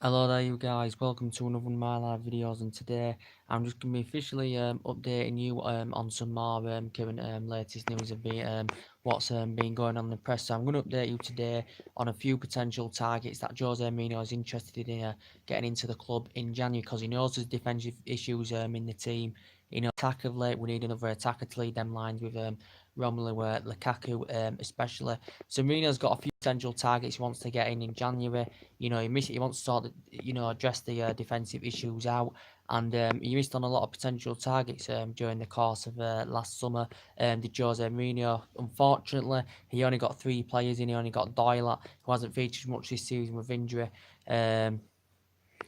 Hello there you guys, welcome to another one of my live videos, and today I'm just going to be officially updating you on some more current latest news of what's been going on in the press. So I'm going to update you today on a few potential targets that Jose Mourinho is interested in getting into the club in January, because he knows there's defensive issues in the team. Attack of late, we need another attacker to lead them lines with Romelu Lukaku especially. So Mourinho's got a few potential targets he wants to get in January. He wants to sort of, address the defensive issues out, and he missed on a lot of potential targets during the course of last summer. Did Jose Mourinho? Unfortunately, he only got 3 players in. He only got Doyle, who hasn't featured much this season with injury.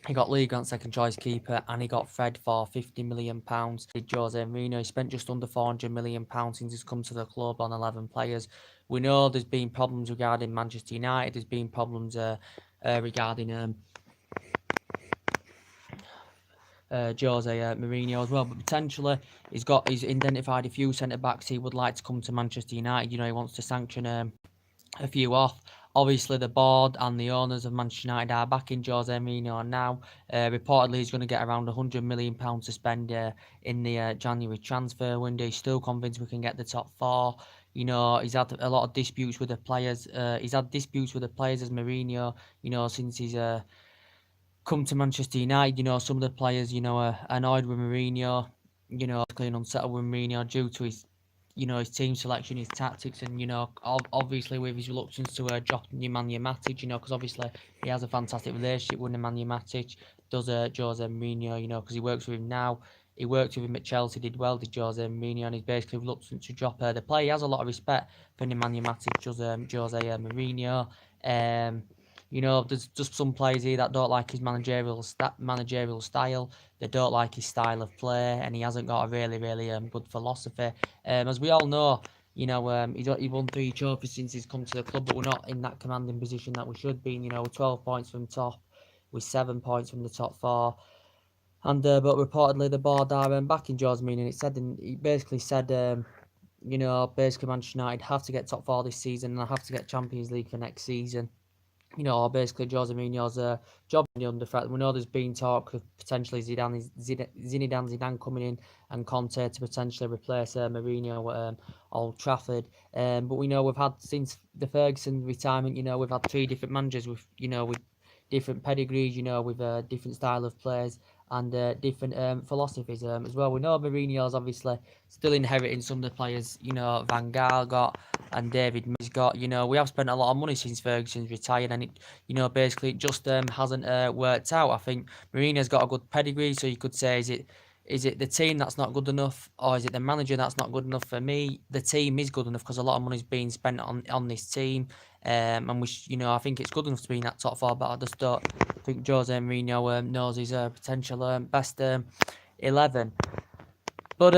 He got League on second choice keeper, and he got Fred for £50 million. Did Jose Mourinho? He spent just under £400 million since he's come to the club on 11 players. We know there's been problems regarding Manchester United. There's been problems regarding Jose Mourinho as well, but potentially he's identified a few centre backs he would like to come to Manchester United. He wants to sanction a few off. Obviously, the board and the owners of Manchester United are backing Jose Mourinho now. Reportedly, he's going to get around £100 million to spend in the January transfer window. He's still convinced we can get the top 4. He's had a lot of disputes with the players. He's had disputes with the players as Mourinho, since he's come to Manchester United. Some of the players, are annoyed with Mourinho, and unsettled with Mourinho due to his team selection, his tactics, and obviously with his reluctance to drop Nemanja Matic, because obviously he has a fantastic relationship with Nemanja Matic. Does Jose Mourinho, because he works with him now. He worked with him at Chelsea, did Jose Mourinho, and he's basically reluctant to drop the play. He has a lot of respect for Nemanja Matic, Jose Mourinho. There's just some players here that don't like his managerial style. They don't like his style of play, and he hasn't got a really good philosophy. As we all know, he won 3 trophies since he's come to the club, but we're not in that commanding position that we should be. We're 12 points from top, with 7 points from the top 4. And but reportedly the board are backing Jose Mourinho, and he basically said, basically Manchester United have to get top 4 this season, and they have to get Champions League for next season. Basically Jose Mourinho's job under threat. We know there's been talk of potentially Zinedine Zidane coming in, and Conte to potentially replace Mourinho at Old Trafford. But we know we've had, since the Ferguson retirement, we've had 3 different managers with different pedigrees, with different style of players and different philosophies as well. We know Mourinho's obviously still inheriting some of the players, Van Gaal got and David Moyes got. We have spent a lot of money since Ferguson's retired, and it, basically it just hasn't worked out. I think Mourinho's got a good pedigree, so you could say, is it the team that's not good enough, or is it the manager that's not good enough? For me, the team is good enough, because a lot of money's being spent on this team, and I think it's good enough to be in that top 4. But I just don't think Jose Mourinho knows his potential best 11. But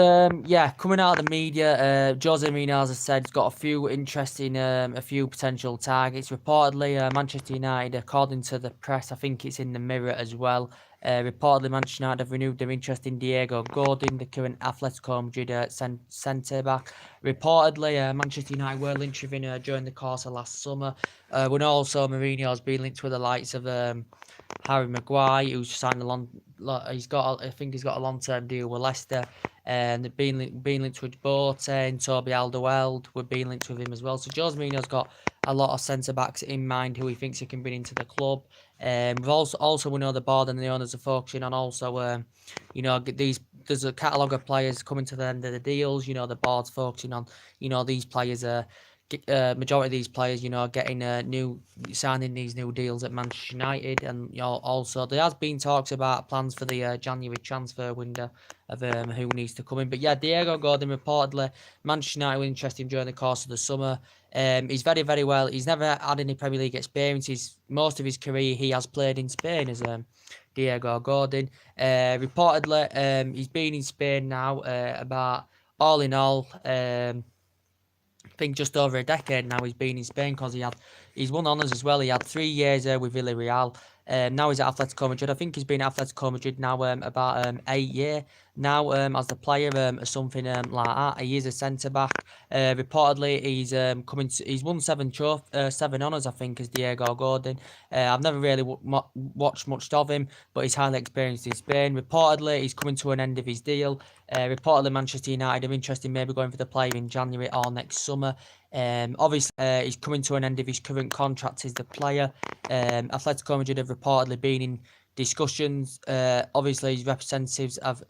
yeah, coming out of the media, Jose Mourinho, as I said, has got a few potential targets. Reportedly, Manchester United, according to the press, I think it's in the Mirror as well. Reportedly, Manchester United have renewed their interest in Diego Godin, the current Atletico Madrid centre back. Reportedly, Manchester United were linked with him during the course of last summer. When also Mourinho has been linked with the likes of Harry Maguire, who's signed I think he's got a long-term deal with Leicester. And they've been linked with Boateng, Toby Alderweireld. We're being linked with him as well. So Jose Mourinho's got a lot of centre backs in mind who he thinks he can bring into the club. We've also we know the board and the owners are focusing on also there's a catalogue of players coming to the end of the deals. The board's focusing on these players majority of these players, getting signing these new deals at Manchester United, and also there has been talks about plans for the January transfer window of who needs to come in. But yeah, Diego Godin, reportedly Manchester United were interested during the course of the summer. He's very well. He's never had any Premier League experience. Most of his career he has played in Spain as Diego Godin. Reportedly, he's been in Spain now about, all in all, I think just over a decade now he's been in Spain, because he's won honours as well. He had 3 years with Villarreal. Now he's at Atletico Madrid. I think he's been at Atletico Madrid now about 8 years. now as the player or something like that. He is a centre back. Reportedly, he's he's won seven honours, I think, as Diego Gordon. I've never really watched much of him, but he's highly experienced in Spain. Reportedly, he's coming to an end of his deal. Reportedly, Manchester United are interested in maybe going for the player in January or next summer. Obviously, he's coming to an end of his current contract as the player. Atletico Madrid have reportedly been in discussions. Obviously, his representatives have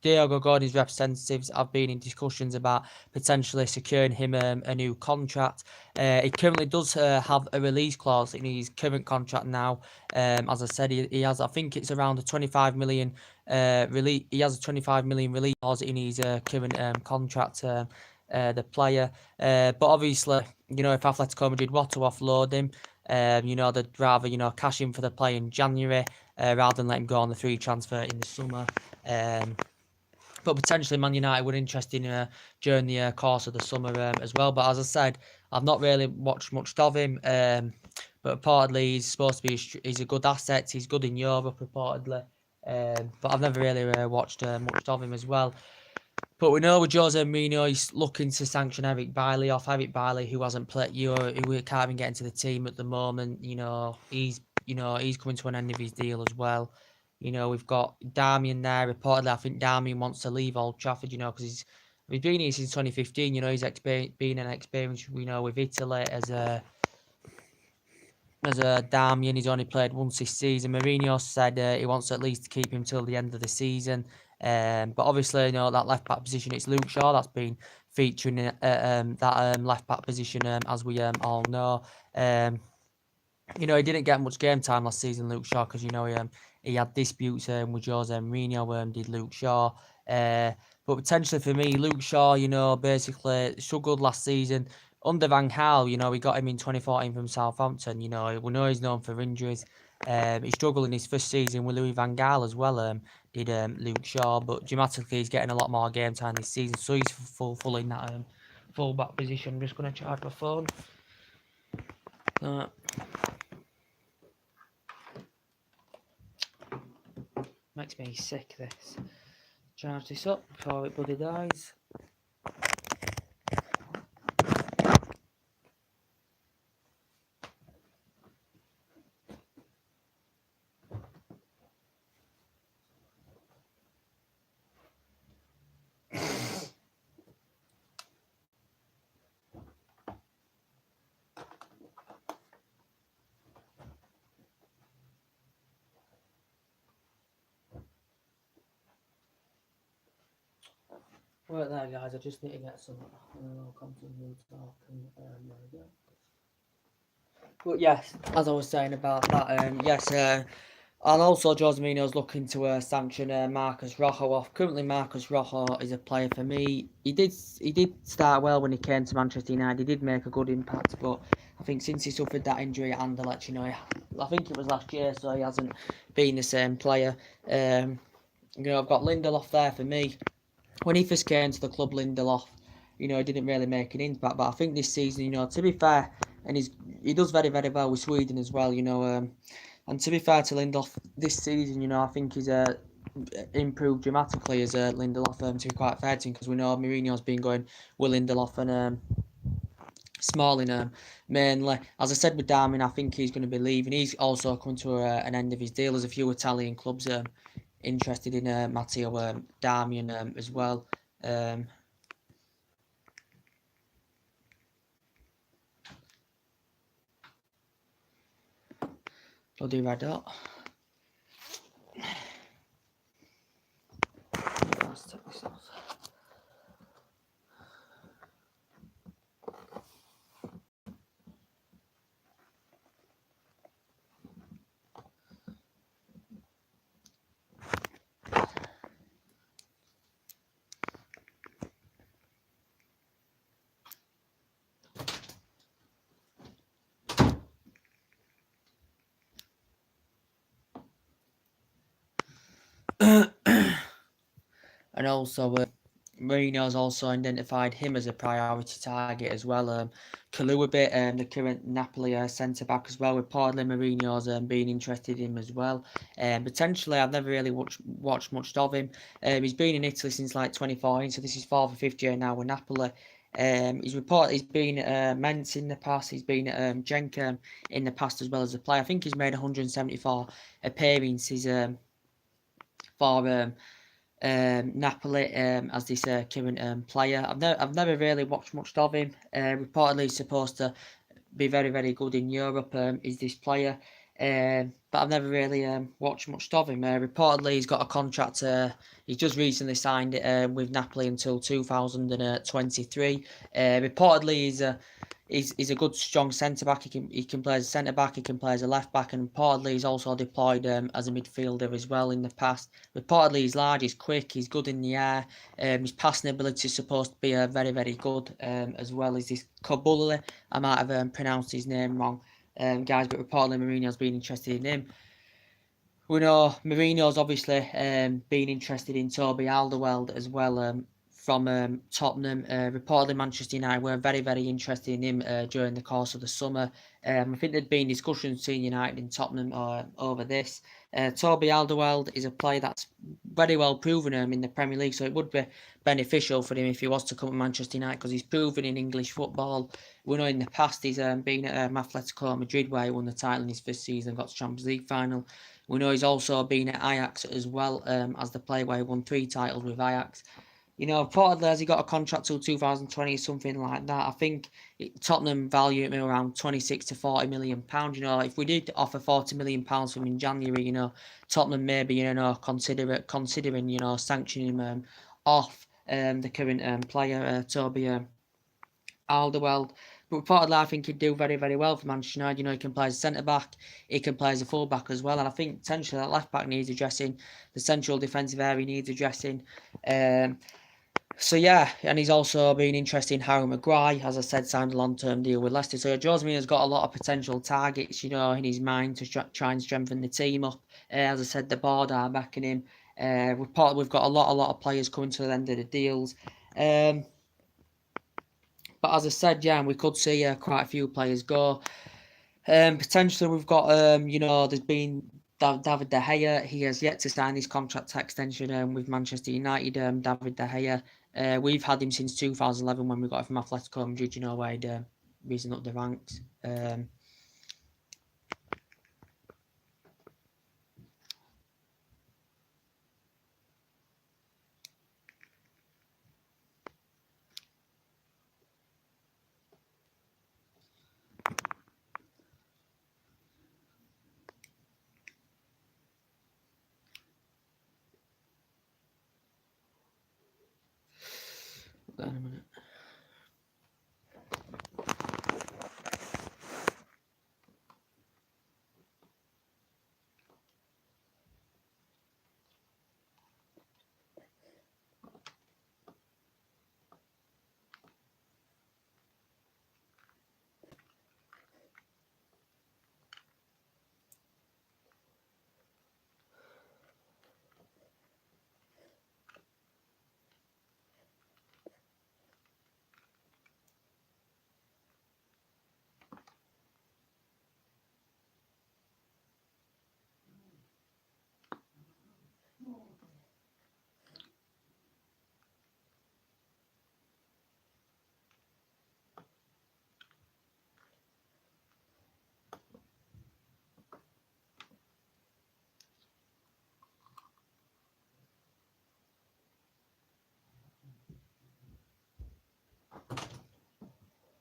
Diego Gordon's representatives have been in discussions about potentially securing him a new contract. He currently does have a release clause in his current contract now. As I said, he has, I think it's around a 25 million release. He has a 25 million release clause in his current contract. The player, but obviously, if Atletico Madrid want to offload him, they'd rather cash in for the player in January rather than let him go on the free transfer in the summer. But potentially Man United were interested in during the course of the summer as well. But as I said, I've not really watched much of him. But reportedly, he's supposed to be he's a good asset. He's good in Europe, reportedly. But I've never really watched much of him as well. But we know with Jose Mourinho, he's looking to sanction Eric Bailly off. Eric Bailly, who hasn't played Euro, who can't even get into the team at the moment. He's coming to an end of his deal as well. We've got Darmian there. Reportedly, I think Darmian wants to leave Old Trafford. Because he's been here since 2015. He's been an experience. With Italy as a Darmian. He's only played once this season. Mourinho said he wants at least to keep him till the end of the season. But obviously, that left back position, it's Luke Shaw that's been featuring that left back position, as we all know. He didn't get much game time last season, Luke Shaw, because he had disputes with Jose Mourinho. Did Luke Shaw? But potentially for me, Luke Shaw, basically struggled last season under Van Gaal. We got him in 2014 from Southampton. We know he's known for injuries. He struggled in his first season with Louis Van Gaal as well. Did Luke Shaw, but dramatically he's getting a lot more game time this season, so he's full in that full back position. I'm just gonna charge my phone. Makes me sick, this. Charge this up before it bloody dies. Right there, guys, I just need to get some continue talking. There we go. But yes, as I was saying about that, yes, and also Jose Mourinho's looking to sanction Marcus Rojo off. Currently, Marcus Rojo is a player for me. He did start well when he came to Manchester United. He did make a good impact, but I think since he suffered that injury at Anderlecht, I think it was last year, so he hasn't been the same player. I've got Lindelof there for me. When he first came to the club, Lindelof, he didn't really make an impact. But I think this season, to be fair, and he does very, very well with Sweden as well, and to be fair to Lindelof, this season, I think he's improved dramatically as Lindelof, to be quite fair to him, because we know Mourinho's been going with Lindelof and Smalling mainly. As I said with Darmian, I think he's going to be leaving. He's also coming to an end of his deal. There's a few Italian clubs interested in Matteo Darmian as well. Bloody red dot. Let's take this off. And also, Mourinho's also identified him as a priority target as well. Kalou a bit, the current Napoli centre back as well. Reportedly, Mourinho's been interested in him as well. Potentially, I've never really watched much of him. He's been in Italy since like 2014, so this is 4th or 5th year now with Napoli. He's been at Mentz in the past. He's been at Genk in the past as well as a player. I think he's made 174 appearances for Napoli as this current player. I've never really watched much of him. Reportedly, he's supposed to be very, very good in Europe. Is this player? But I've never really watched much of him. Reportedly, he's got a contract. He's just recently signed it with Napoli until 2023. Reportedly, he's a good, strong centre back. He can play as a centre back. He can play as a left back, and reportedly he's also deployed as a midfielder as well in the past. Reportedly, he's large, he's quick, he's good in the air. His passing ability is supposed to be very, very good. As well as this Kabulli. I might have pronounced his name wrong, guys, but reportedly Mourinho's been interested in him. We know Mourinho's obviously been interested in Toby Alderweireld as well from Tottenham. Reportedly Manchester United were very, very interested in him during the course of the summer. I think there'd been discussions between United and Tottenham over this. Toby Alderweireld is a player that's very well proven in the Premier League, so it would be beneficial for him if he was to come to Manchester United because he's proven in English football. We know in the past he's been at Atletico Madrid where he won the title in his first season and got to Champions League final. We know he's also been at Ajax as well as the player where he won 3 titles with Ajax. You know, reportedly, has he got a contract till 2020, something like that? I think Tottenham value him around 26 to 40 million pounds. You know, if we did offer 40 million pounds for him in January, you know, Tottenham maybe, you know, considering, you know, sanctioning him off the current player, Toby Alderweireld. But reportedly, I think he'd do very, very well for Manchester United. You know, he can play as a centre-back, he can play as a full-back as well. And I think potentially that left-back needs addressing, the central defensive area needs addressing. So yeah, and he's also been interested in Harry Maguire, as I said, signed a long-term deal with Leicester. So Jose Mourinho's got a lot of potential targets, you know, in his mind to try and strengthen the team up. As I said, the board are backing him. We've got a lot of players coming to the end of the deals. But as I said, yeah, we could see quite a few players go. Potentially, we've got, you know, there's been David De Gea. He has yet to sign his contract extension with Manchester United. David De Gea. We've had him since 2011 when we got him from Atletico Madrid, you know, where he'd risen up the ranks. Hold on a minute.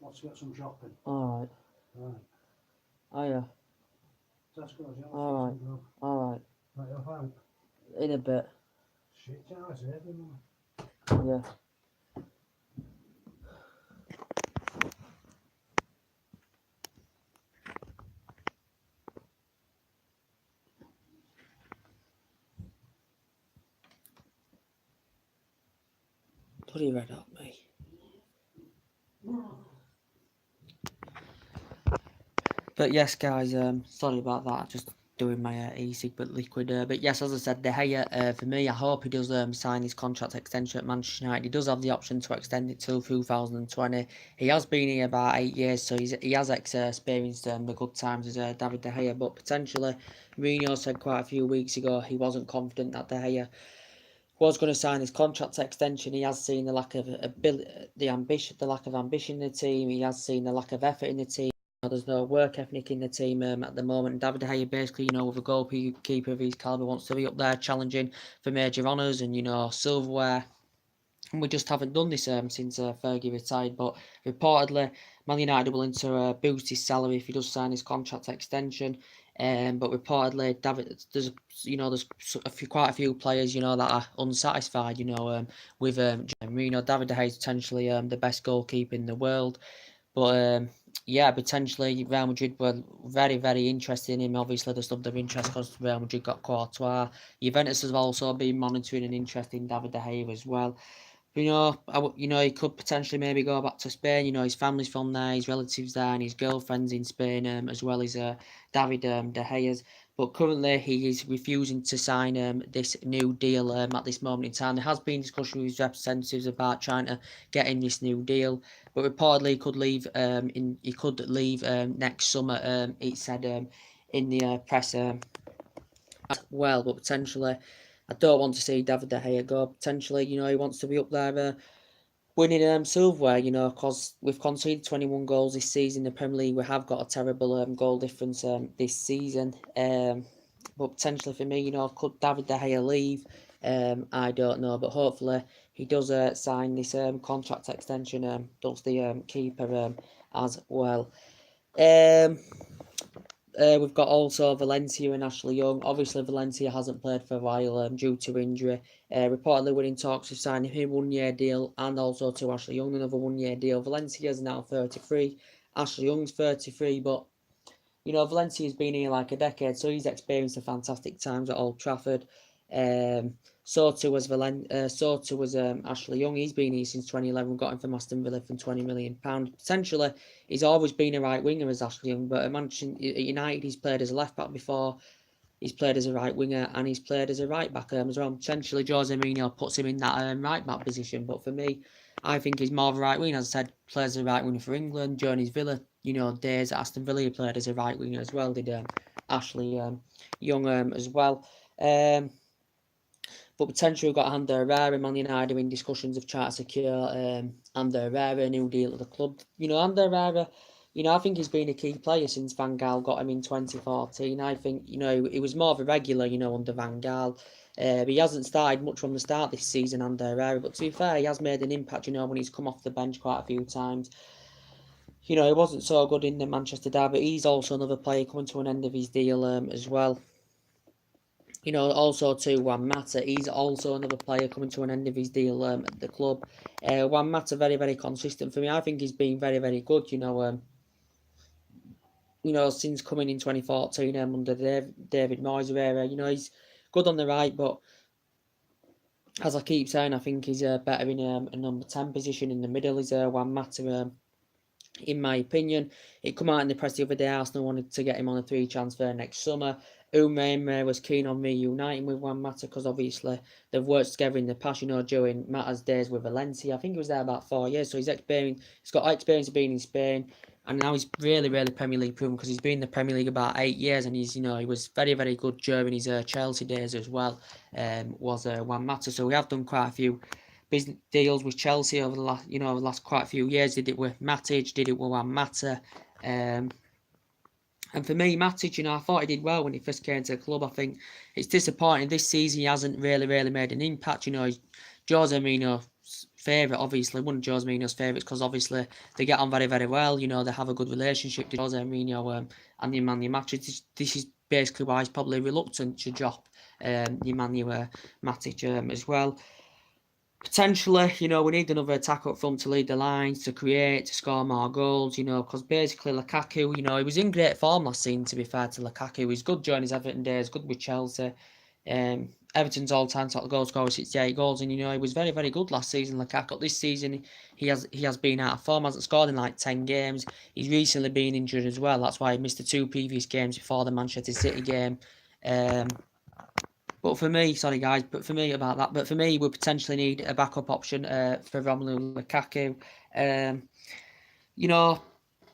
Let's get some shopping. Alright. Right. Oh yeah. Tesco's, yeah. Alright. Alright. Right, you're fine. In a bit. Shit, I was here, didn't Yeah. Bloody red hot, mate. But yes, guys, sorry about that. I just doing my e-cig but liquid. But yes, as I said, De Gea, for me, I hope he does sign his contract extension at Manchester United. He does have the option to extend it till 2020. He has been here about 8 years, so he has experienced the good times as David De Gea. But potentially, Mourinho said quite a few weeks ago he wasn't confident that De Gea was going to sign his contract extension. He has seen the lack of ability, the lack of ambition in the team. He has seen the lack of effort in the team. There's no work ethic in the team at the moment. David De Gea, basically, with a goalkeeper of his calibre, wants to be up there challenging for major honours and, silverware. And we just haven't done this since Fergie retired. But reportedly, Man United are willing to boost his salary if he does sign his contract extension. But reportedly, there's quite a few players, that are unsatisfied, with Mourinho. David De Gea is potentially the best goalkeeper in the world. But yeah, potentially Real Madrid were very, very interested in him. Obviously, there's other interest because Real Madrid got Courtois. Juventus has also been monitoring and interested in David De Gea as well. He could potentially maybe go back to Spain. His family's from there, his relatives there, and his girlfriend's in Spain, as well as David De Gea's. But currently, he is refusing to sign this new deal at this moment in time. There has been discussion with his representatives about trying to get him this new deal, but reportedly he could leave next summer. It said in the press as well, but potentially. I don't want to see David De Gea go. Potentially, he wants to be up there winning silverware, because we've conceded 21 goals this season in the Premier League. We have got a terrible goal difference this season. But potentially for me, could David De Gea leave? I don't know, but hopefully he does sign this contract extension. Does the keeper as well. We've got also Valencia and Ashley Young. Obviously, Valencia hasn't played for a while due to injury. Reportedly, we're in talks of signing him 1 year deal and also to Ashley Young another 1 year deal. Valencia is now 33. Ashley Young's 33, but Valencia's been here like a decade, so he's experienced the fantastic times at Old Trafford. So too was Ashley Young. He's been here since 2011. Got him from Aston Villa for £20 million. Potentially, he's always been a right winger as Ashley Young, but at Manchester United, he's played as a left back before. He's played as a right winger and he's played as a right back as well. Potentially, Jose Mourinho puts him in that right back position, but for me, I think he's more of a right winger. As I said, plays as a right winger for England. During his Villa, days at Aston Villa, he played as a right winger as well. Did Ashley Young as well. But potentially we've got Ander Herrera. Man United are in discussions of trying to secure Ander Herrera, a new deal at the club. Ander Herrera, I think he's been a key player since Van Gaal got him in 2014. I think, he was more of a regular, under Van Gaal. He hasn't started much from the start this season, Ander Herrera. But to be fair, he has made an impact, when he's come off the bench quite a few times. He wasn't so good in the Manchester derby. He's also another player coming to an end of his deal as well. Also to Juan Mata, he's also another player coming to an end of his deal at the club. Juan Mata, very, very consistent for me. I think he's been very, very good, since coming in 2014 under David Moyes' era. He's good on the right, but as I keep saying, I think he's better in a number 10 position in the middle. Is Juan Mata, in my opinion. It come out in the press the other day, Arsenal wanted to get him on a 3 transfer next summer. Emre was keen on reuniting with Juan Mata because obviously they've worked together in the past, during Mata's days with Valencia. I think he was there about 4 years, so he's got experience of being in Spain, and now he's really, really Premier League proven because he's been in the Premier League about 8 years, and he was very, very good during his Chelsea days as well. Was Juan Mata, so we have done quite a few business deals with Chelsea over the last quite a few years. Did it with Matic, did it with Juan Mata. And for me, Matic, I thought he did well when he first came to the club. I think it's disappointing this season he hasn't really, really made an impact. He's Jose Mourinho's favourite, obviously. One of Jose Mourinho's favourites because obviously they get on very, very well. They have a good relationship. Jose Mourinho and Nemanja Matic. This is basically why he's probably reluctant to drop Nemanja Matic as well. Potentially, we need another attacker up front to lead the lines, to create, to score more goals, because basically Lukaku, he was in great form last season, to be fair to Lukaku. He's good during his Everton days, good with Chelsea. Everton's all-time top goal scorer, 68 goals, and he was very, very good last season. Lukaku this season he has been out of form, hasn't scored in like 10 games. He's recently been injured as well. That's why he missed the 2 previous games before the Manchester City game. But for me, sorry guys, but for me about that. But for me, we potentially need a backup option for Romelu Lukaku.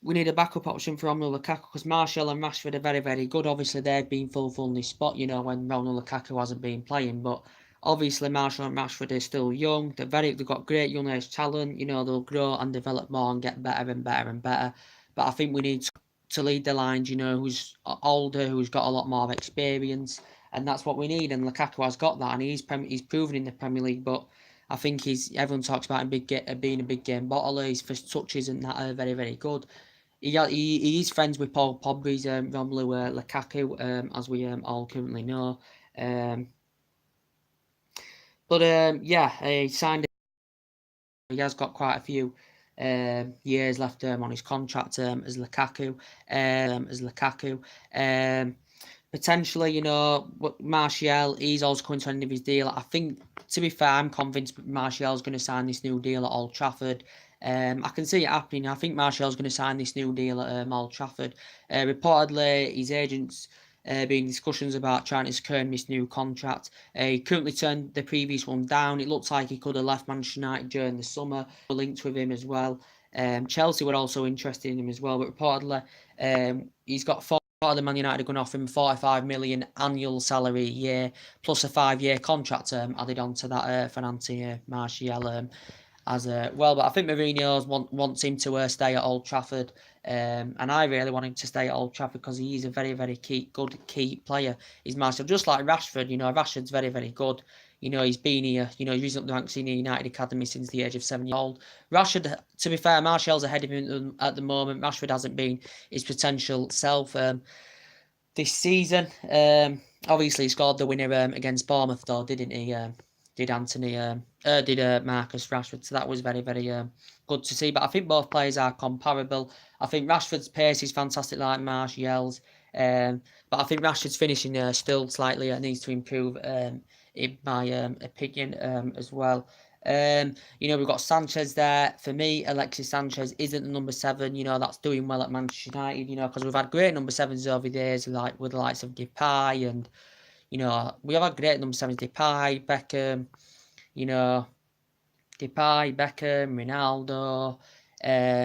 We need a backup option for Romelu Lukaku because Martial and Rashford are very, very good. Obviously, they've been fulfilling this spot, when Romelu Lukaku hasn't been playing. But obviously, Martial and Rashford are still young. They've got great young age talent. They'll grow and develop more and get better and better and better. But I think we need to lead the lines, who's older, who's got a lot more experience, and that's what we need. And Lukaku has got that, and he's proven in the Premier League. But I think everyone talks about him being a big game bottler. His first touch isn't that very, very good. He is friends with Paul Pogba's Romelu Lukaku, as we all currently know. He signed. He has got quite a few years left on his contract as Lukaku. Potentially, Martial, he's also coming to the end of his deal. I think, to be fair, I'm convinced Martial's going to sign this new deal at Old Trafford. I can see it happening. I think Martial's going to sign this new deal at Old Trafford. Reportedly, his agents been discussions about trying to secure him this new contract. He currently turned the previous one down. It looks like he could have left Manchester United during the summer. We're linked with him as well. Chelsea were also interested in him as well, but reportedly he's got the Man United are going to offer him 45 million annual salary a year plus a 5-year contract added on to that for Anthony Martial as well. But I think Mourinho wants him to stay at Old Trafford, and I really want him to stay at Old Trafford because he's a very, very good player. He's Martial, just like Rashford. Rashford's very, very good. He's been here. He's recently ranked in the United Academy since the age of 7 years old. Rashford, to be fair, Martial's ahead of him at the moment. Rashford hasn't been his potential self this season. Obviously, he scored the winner against Bournemouth, though, didn't he? Did Marcus Rashford? So that was very, very good to see. But I think both players are comparable. I think Rashford's pace is fantastic, like Martial's. But I think Rashford's finishing still slightly needs to improve, in my opinion, as well. We've got Sanchez there. For me, Alexis Sanchez isn't the number 7. That's doing well at Manchester United. Because we've had great number 7s over the years, with the likes of Depay, and we have had great number 7s, Depay, Beckham, Ronaldo.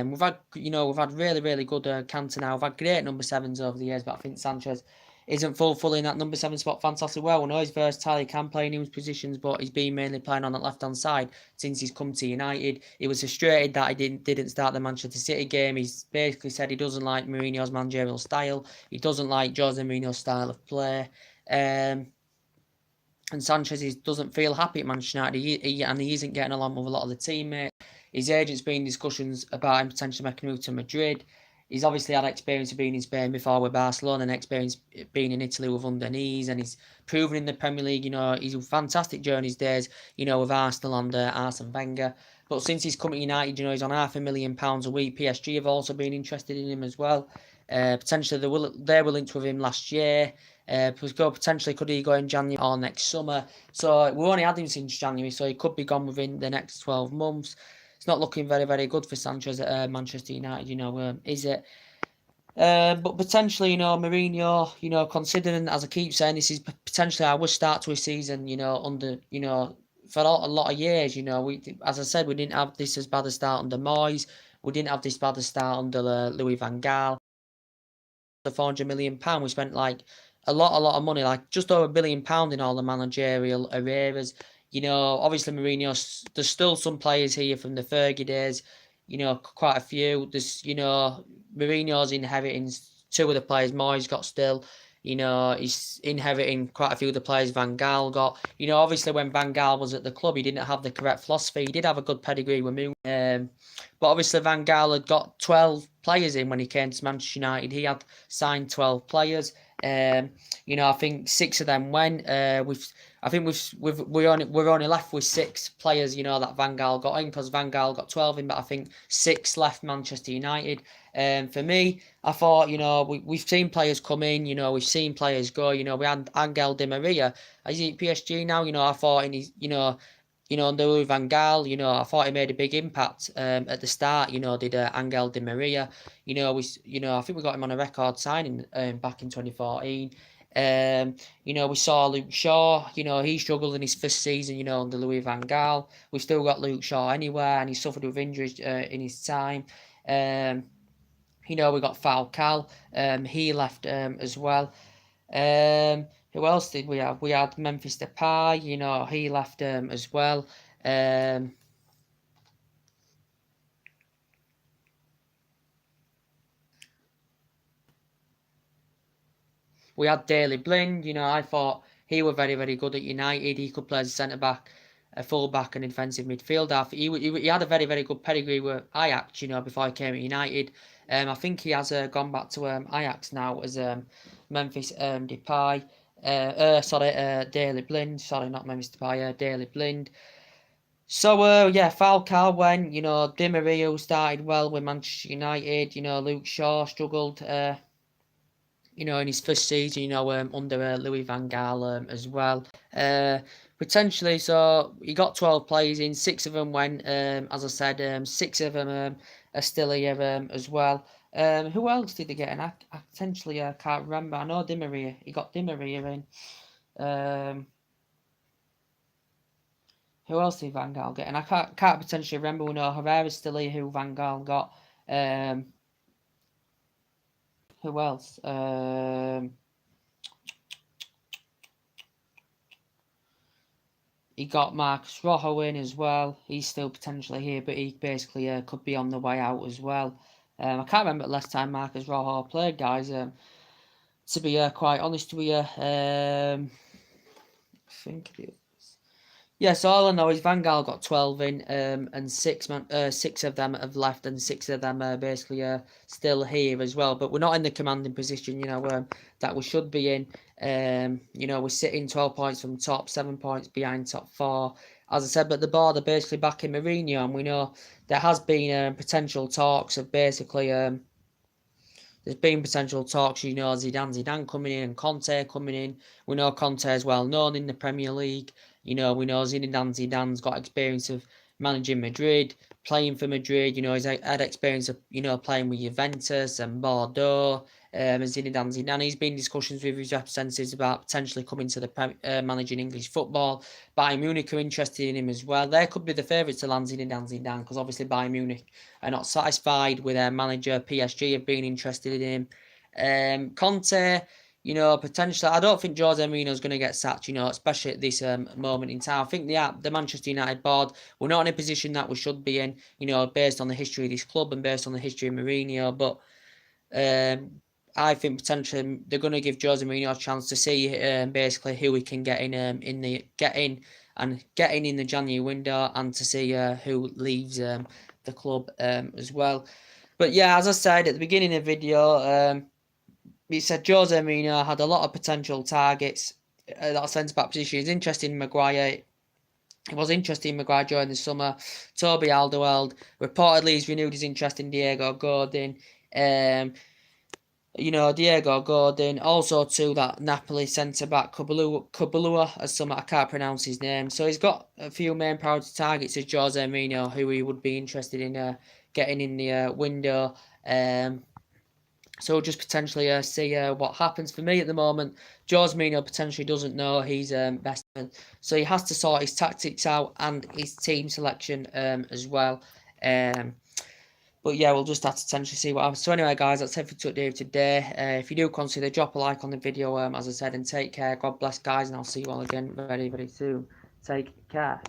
We've had really, really good Cantona. We've had great number 7s over the years, but I think Sanchez isn't fulfilling that number 7 spot fantastically well. We know he's versatile, he can play in his positions, but he's been mainly playing on that left-hand side since he's come to United. He was frustrated that he didn't start the Manchester City game. He's basically said he doesn't like Mourinho's managerial style. He doesn't like Jose Mourinho's style of play. And Sanchez doesn't feel happy at Manchester United, he isn't getting along with a lot of the teammates. His agent's been in discussions about him potentially making a move to Madrid. He's obviously had experience of being in Spain before with Barcelona and experience being in Italy with Underneath, and he's proven in the Premier League. He's a fantastic during his days, with Arsenal under Arsene Wenger. But since he's come to United, he's on £500,000 a week. PSG have also been interested in him as well. Potentially they were linked with him last year. Potentially could he go in January or next summer. So we only had him since January, so he could be gone within the next 12 months. It's not looking very, very good for Sanchez at Manchester United, is it? But potentially, Mourinho, considering, as I keep saying, this is potentially our worst start to a season, under, for a lot of years, as I said, we didn't have this as bad a start under Moyes. We didn't have this bad a start under Louis van Gaal. The £400 million, we spent like a lot of money, like just over £1 billion in all the managerial areas. Obviously Mourinho, there's still some players here from the Fergie days, quite a few. There's, Mourinho's inheriting 2 of the players Moyes got still. He's inheriting quite a few of the players Van Gaal got. Obviously when Van Gaal was at the club, he didn't have the correct philosophy. He did have a good pedigree with Mourinho. But obviously Van Gaal had got 12 players in when he came to Manchester United. He had signed 12 players. You know, I think 6 of them went. We're only left with 6 players, you know, that Van Gaal got in, because Van Gaal got 12 in, but I think 6 left Manchester United. For me, I thought, you know, we've seen players come in, you know, we've seen players go, you know, we had Angel Di Maria. Is he at PSG now? You know, I thought in his, under Louis Van Gaal, you know, I thought he made a big impact at the start. You know, did Angel Di Maria. I think we got him on a record signing back in 2014. We saw Luke Shaw. You know, he struggled in his first season. You know, under Louis Van Gaal. We've still got Luke Shaw anywhere, and he suffered with injuries in his time. We got Falcao. He left as well. Who else did we have? We had Memphis Depay. You know, he left as well. We had Daley Blind. You know, I thought he was very, very good at United. He could play as a centre-back, a full-back and defensive midfielder. He had a very, very good pedigree with Ajax, you know, before he came to United. I think he has gone back to Ajax now as Memphis Depay. Daley Blind. Sorry, not Memphis Depay, Daley Blind. So, yeah, Falcao went. You know, Di Maria started well with Manchester United. You know, Luke Shaw struggled in his first season, under Louis Van Gaal as well. Potentially, so he got 12 players in, 6 of them went, as I said, 6 of them are still here as well. Who else did they get in? I potentially can't remember. I know Di Maria. He got Di Maria in. Who else did Van Gaal get? And I can't potentially remember. We know Herrera's still here, who Van Gaal got. Who else? He got Marcus Rojo in as well. He's still potentially here, but he basically could be on the way out as well. I can't remember the last time Marcus Rojo played, guys. To be quite honest with you, I think it is. Yeah, so all I know is Van Gaal got 12 in, and 6 of them have left, and 6 of them are basically still here as well. But we're not in the commanding position, that we should be in. We're sitting 12 points from top, 7 points behind top 4. As I said, but the board are basically backing Mourinho, and we know there has been potential talks of basically. There's been potential talks, Zidane coming in and Conte coming in. We know Conte is well known in the Premier League. We know Zidane's got experience of managing Madrid, playing for Madrid. He's had experience of, playing with Juventus and Bordeaux. Zidane, he's been in discussions with his representatives about potentially coming to the managing English football. Bayern Munich are interested in him as well. They could be the favourites to land Zidane, because obviously Bayern Munich are not satisfied with their manager. PSG have been interested in him. Conte, potentially, I don't think Jose Mourinho is going to get sacked, especially at this moment in time. I think the Manchester United board, we're not in a position that we should be in, based on the history of this club and based on the history of Mourinho. But I think potentially they're going to give Jose Mourinho a chance to see basically who we can get in in the January window, and to see who leaves the club as well. But yeah, as I said at the beginning of the video, he said Jose Mourinho had a lot of potential targets at that centre-back position. He's interested in Maguire. He was interested in Maguire during the summer. Toby Alderweireld. Reportedly, he's renewed his interest in Diego Godin. Diego Godin. Also, too, that Napoli centre-back, Kubulua, as some, I can't pronounce his name. So he's got a few main priority targets as Jose Mourinho, who he would be interested in getting in the window. So we'll just potentially see what happens. For me at the moment, Jose Mourinho potentially doesn't know he's best. So he has to sort his tactics out and his team selection as well. But yeah, we'll just have to potentially see what happens. So anyway, guys, that's it for today. If you do consider, drop a like on the video, as I said, and take care. God bless, guys, and I'll see you all again very, very soon. Take care.